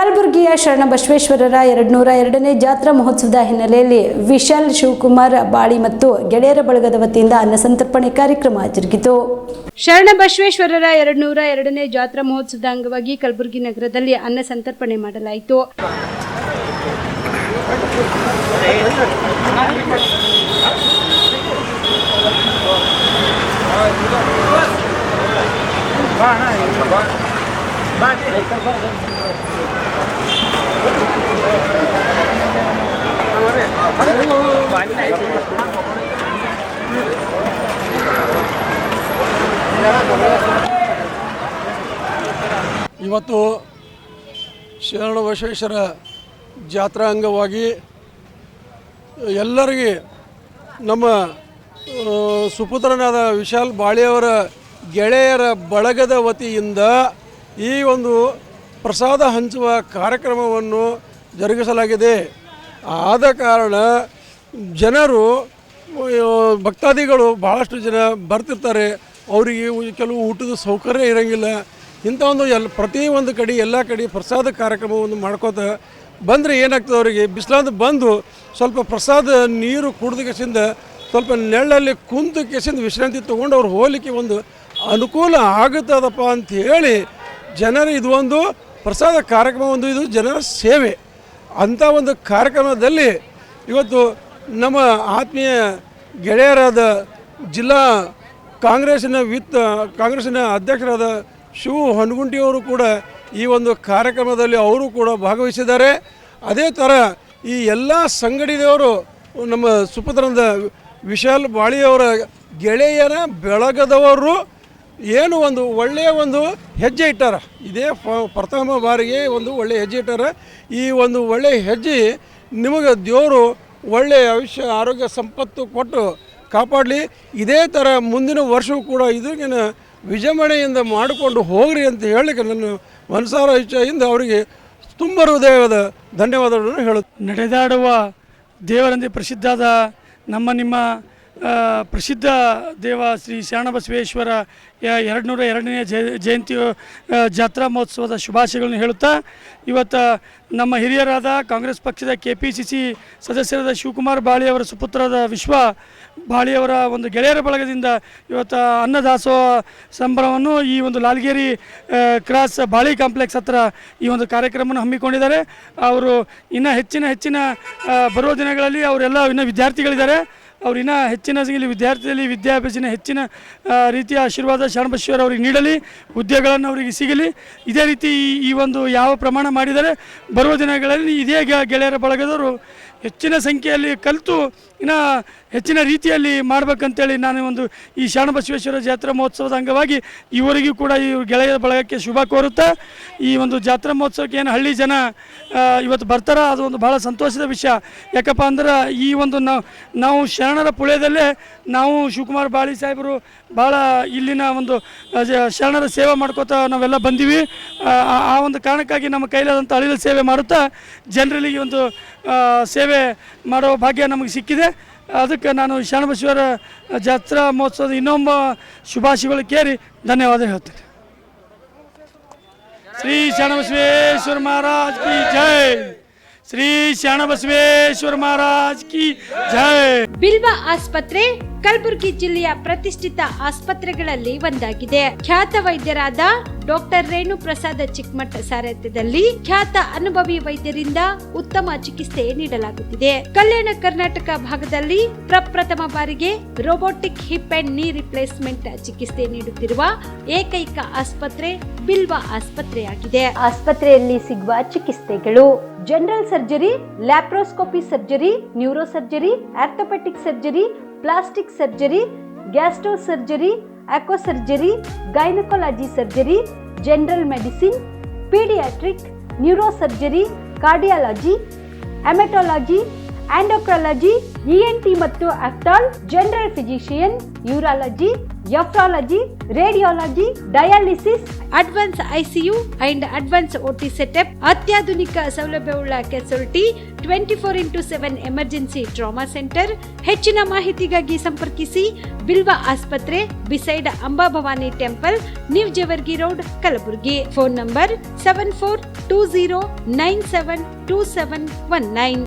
ಕಲಬುರಗಿಯ ಶರಣಬಸವೇಶ್ವರರ 202ನೇ ಜಾತ್ರಾ ಮಹೋತ್ಸವದ ಹಿನ್ನೆಲೆಯಲ್ಲಿ ವಿಶಾಲ್ ಶಿವಕುಮಾರ್ ಬಾಳಿ ಮತ್ತು ಗೆಳೆಯರ ಬಳಗದ ವತಿಯಿಂದ ಅನ್ನ ಸಂತರ್ಪಣೆ ಕಾರ್ಯಕ್ರಮ ಜರುಗಿತು. ಶರಣಬಸವೇಶ್ವರರ 202ನೇ ಜಾತ್ರಾ ಮಹೋತ್ಸವದ ಅಂಗವಾಗಿ ಕಲಬುರಗಿ ನಗರದಲ್ಲಿ ಅನ್ನ ಸಂತರ್ಪಣೆ ಮಾಡಲಾಯಿತು. ಇವತ್ತು ಶರಣಬಸವೇಶ್ವರ ಜಾತ್ರಾ ಅಂಗವಾಗಿ ಎಲ್ಲರಿಗೆ ನಮ್ಮ ಸುಪುತ್ರನಾದ ವಿಶಾಲ್ ಬಾಳಿಯವರ ಗೆಳೆಯರ ಬಳಗದ ವತಿಯಿಂದ ಈ ಒಂದು ಪ್ರಸಾದ ಹಂಚುವ ಕಾರ್ಯಕ್ರಮವನ್ನು ಜರುಗಿಸಲಾಗಿದೆ. ಆದ ಕಾರಣ ಜನರು ಭಕ್ತಾದಿಗಳು ಭಾಳಷ್ಟು ಜನ ಬರ್ತಿರ್ತಾರೆ. ಅವರಿಗೆ ಕೆಲವು ಊಟದ ಸೌಕರ್ಯ ಇರೋಂಗಿಲ್ಲ. ಇಂಥ ಒಂದು ಪ್ರತಿ ಒಂದು ಕಡೆ ಎಲ್ಲ ಕಡೆ ಪ್ರಸಾದ ಕಾರ್ಯಕ್ರಮವನ್ನು ಮಾಡ್ಕೋತ ಬಂದರೆ ಏನಾಗ್ತದೆ, ಅವರಿಗೆ ಬಿಸಿಲಾದ ಬಂದು ಸ್ವಲ್ಪ ಪ್ರಸಾದ ನೀರು ಕುಡಿದ ಕೆಸಿಂದ ಸ್ವಲ್ಪ ನೆಳ್ಳಲ್ಲಿ ಕುಂತು ಕೆಸಿಂದ ವಿಶ್ರಾಂತಿ ತೊಗೊಂಡು ಅವ್ರು ಹೋಗಲಿಕ್ಕೆ ಒಂದು ಅನುಕೂಲ ಆಗುತ್ತದಪ್ಪ ಅಂಥೇಳಿ ಜನರು ಇದು ಒಂದು ಪ್ರಸಾದ ಕಾರ್ಯಕ್ರಮ, ಒಂದು ಇದು ಜನರ ಸೇವೆ. ಅಂಥ ಒಂದು ಕಾರ್ಯಕ್ರಮದಲ್ಲಿ ಇವತ್ತು ನಮ್ಮ ಆತ್ಮೀಯ ಗೆಳೆಯರಾದ ಜಿಲ್ಲಾ ಕಾಂಗ್ರೆಸ್ಸಿನ ಅಧ್ಯಕ್ಷರಾದ ಶಿವು ಹೊನಗುಂಟಿಯವರು ಕೂಡ ಈ ಒಂದು ಕಾರ್ಯಕ್ರಮದಲ್ಲಿ ಅವರು ಕೂಡ ಭಾಗವಹಿಸಿದ್ದಾರೆ. ಅದೇ ಥರ ಈ ಎಲ್ಲ ಸಂಘಟನೆಯವರು ನಮ್ಮ ಸುಪುತ್ರನಾದ ವಿಶಾಲ್ ಬಾಳಿಯವರ ಗೆಳೆಯರ ಬೆಳಗದವರು ಏನು ಒಂದು ಒಳ್ಳೆಯ ಒಂದು ಹೆಜ್ಜೆ ಇಟ್ಟಾರ. ಇದೇ ಪ್ರಥಮ ಬಾರಿಗೆ ಒಂದು ಒಳ್ಳೆಯ ಹೆಜ್ಜೆ ಇಟ್ಟಾರ. ಈ ಒಂದು ಒಳ್ಳೆಯ ಹೆಜ್ಜೆ ನಿಮಗೆ ದೇವರು ಒಳ್ಳೆಯ ಆಯುಷ್ಯ ಆರೋಗ್ಯ ಸಂಪತ್ತು ಕೊಟ್ಟು ಕಾಪಾಡಲಿ. ಇದೇ ಥರ ಮುಂದಿನ ವರ್ಷವೂ ಕೂಡ ಇದಕ್ಕಿನ ವಿಜೃಂಭಣೆಯಿಂದ ಮಾಡಿಕೊಂಡು ಹೋಗ್ರಿ ಅಂತ ಹೇಳಲಿಕ್ಕೆ ನನ್ನ ಮನಸಾರ ಇಚ್ಛೆಯಿಂದ ಅವರಿಗೆ ತುಂಬ ಹೃದಯದ ಧನ್ಯವಾದಗಳನ್ನು ಹೇಳುತ್ತೆ. ನಡೆದಾಡುವ ದೇವರಂತೆ ಪ್ರಸಿದ್ಧವಾದ ನಿಮ್ಮ ಪ್ರಸಿದ್ಧ ದೇವ ಶ್ರೀ ಶರಣಬಸವೇಶ್ವರ 202ನೇ ಜಯಂತಿ ಜಾತ್ರಾ ಮಹೋತ್ಸವದ ಶುಭಾಶಯಗಳನ್ನು ಹೇಳುತ್ತಾ, ಇವತ್ತು ನಮ್ಮ ಹಿರಿಯರಾದ ಕಾಂಗ್ರೆಸ್ ಪಕ್ಷದ KPCC ಸದಸ್ಯರಾದ ಶಿವಕುಮಾರ್ ಬಾಳಿಯವರ ಸುಪುತ್ರರಾದ ವಿಶ್ವ ಬಾಳಿಯವರ ಒಂದು ಗೆಳೆಯರ ಬಳಗದಿಂದ ಇವತ್ತು ಅನ್ನದಾಸೋಹ ಸಂಭ್ರಮವನ್ನು ಈ ಒಂದು ಲಾಲ್ಗೇರಿ ಕ್ರಾಸ್ ಬಾಳಿ ಕಾಂಪ್ಲೆಕ್ಸ್ ಹತ್ರ ಈ ಒಂದು ಕಾರ್ಯಕ್ರಮವನ್ನು ಹಮ್ಮಿಕೊಂಡಿದ್ದಾರೆ. ಅವರು ಇನ್ನೂ ಹೆಚ್ಚಿನ ಬರುವ ದಿನಗಳಲ್ಲಿ ಅವರೆಲ್ಲ ಇನ್ನೂ ವಿದ್ಯಾರ್ಥಿಗಳಿದ್ದಾರೆ. ಅವ್ರು ಇನ್ನೂ ಹೆಚ್ಚಿನ ವಿದ್ಯಾರ್ಥಿಯಲ್ಲಿ ವಿದ್ಯಾಭ್ಯಾಸನ ಹೆಚ್ಚಿನ ರೀತಿಯ ಆಶೀರ್ವಾದ ಶರಣಬಸವೇಶ್ವರ ಅವರಿಗೆ ನೀಡಲಿ, ಹುದ್ದೆಗಳನ್ನು ಅವರಿಗೆ ಸಿಗಲಿ. ಇದೇ ರೀತಿ ಈ ಒಂದು ಯಾವ ಪ್ರಮಾಣ ಮಾಡಿದರೆ ಬರುವ ದಿನಗಳಲ್ಲಿ ಇದೇ ಗೆಳೆಯರ ಬಳಗದವರು ಹೆಚ್ಚಿನ ಸಂಖ್ಯೆಯಲ್ಲಿ ಕಲಿತು ಇನ್ನು ಹೆಚ್ಚಿನ ರೀತಿಯಲ್ಲಿ ಮಾಡಬೇಕಂತೇಳಿ ನಾನು ಒಂದು ಈ ಶರಣಬಸವೇಶ್ವರ ಜಾತ್ರಾ ಮಹೋತ್ಸವದ ಅಂಗವಾಗಿ ಇವರಿಗೂ ಕೂಡ ಈ ಗೆಳೆಯರ ಬಳಗಕ್ಕೆ ಶುಭ ಕೋರುತ್ತಾ, ಈ ಒಂದು ಜಾತ್ರಾ ಮಹೋತ್ಸವಕ್ಕೆ ಏನು ಹಳ್ಳಿ ಜನ ಇವತ್ತು ಬರ್ತಾರೆ, ಅದು ಒಂದು ಭಾಳ ಸಂತೋಷದ ವಿಷಯ. ಯಾಕಪ್ಪ ಅಂದ್ರೆ ಈ ಒಂದು ನಾವು ಶರಣರ ಪುಳ್ಯದಲ್ಲೇ ನಾವು ಶಿವಕುಮಾರ್ ಬಾಳಿ ಸಾಹೇಬರು ಭಾಳ ಇಲ್ಲಿನ ಒಂದು ಶರಣರ ಸೇವೆ ಮಾಡ್ಕೋತಾ ನಾವೆಲ್ಲ ಬಂದೀವಿ. ಆ ಒಂದು ಕಾರಣಕ್ಕಾಗಿ ನಮ್ಮ ಕೈಲಾದಂಥ ಅಳಿಲ ಸೇವೆ ಮಾಡುತ್ತಾ ಜನರಲ್ಲಿ ಒಂದು ಸೇವೆ ಮಾಡೋ ಭಾಗ್ಯ ನಮಗೆ ಸಿಕ್ಕಿದೆ. ಅದಕ್ಕೆ ನಾನು ಶರಣಬಸವೇಶ್ವರ ಜಾತ್ರಾ ಮಹೋತ್ಸವದ ಇನ್ನೊಬ್ಬ ಶುಭಾಶಯಗಳು ಕೇರಿ ಧನ್ಯವಾದ ಹೇಳ್ತೇನೆ. ಶ್ರೀ ಶರಣಬಸವೇಶ್ವರ ಮಹಾರಾಜ್ ಕಿ ಜೈ. ಶ್ರೀ ಶರಣಬಸವೇಶ್ವರ ಮಹಾರಾಜ್ ಕಿ ಜೈ. ಬಿಲ್ವ ಆಸ್ಪತ್ರೆ ಕಲಬುರಗಿ ಜಿಲ್ಲೆಯ ಪ್ರತಿಷ್ಠಿತ ಆಸ್ಪತ್ರೆಗಳಲ್ಲಿ ಒಂದಾಗಿದೆ. ಖ್ಯಾತ ವೈದ್ಯರಾದ ಡಾಕ್ಟರ್ ರೇಣು ಪ್ರಸಾದ್ ಚಿಕ್ಕಮಠ ಸಾರಥ್ಯದಲ್ಲಿ ಖ್ಯಾತ ಅನುಭವಿ ವೈದ್ಯರಿಂದ ಉತ್ತಮ ಚಿಕಿತ್ಸೆ ನೀಡಲಾಗುತ್ತಿದೆ. ಕಲ್ಯಾಣ ಕರ್ನಾಟಕ ಭಾಗದಲ್ಲಿ ಪ್ರಪ್ರಥಮ ಬಾರಿಗೆ robotic hip and knee replacement ಚಿಕಿತ್ಸೆ ನೀಡುತ್ತಿರುವ ಏಕೈಕ ಆಸ್ಪತ್ರೆ ಬಿಲ್ವ ಆಸ್ಪತ್ರೆಯಾಗಿದೆ. ಆಸ್ಪತ್ರೆಯಲ್ಲಿ ಸಿಗುವ ಚಿಕಿತ್ಸೆಗಳು: general surgery, laparoscopy surgery, neuro surgery, orthopaedic surgery, plastic surgery, gastro surgery, aqua surgery, gynaecology surgery, general medicine, paediatric, neuro surgery, cardiology, haematology, endocrinology, ENT ಮತ್ತು ophthal, general physician, urology, nephrology, radiology, dialysis, advanced ICU and advanced OT setup, ಅತ್ಯಾಧುನಿಕ ಸೌಲಭ್ಯವುಳ್ಳ casualty 24/7 emergency trauma centre. ಹೆಚ್ಚಿನ ಮಾಹಿತಿಗಾಗಿ ಸಂಪರ್ಕಿಸಿ ಬಿಲ್ವ ಆಸ್ಪತ್ರೆ beside Ambabhavani temple, new Jewargi road, Kalaburagi. Phone number 7420972719.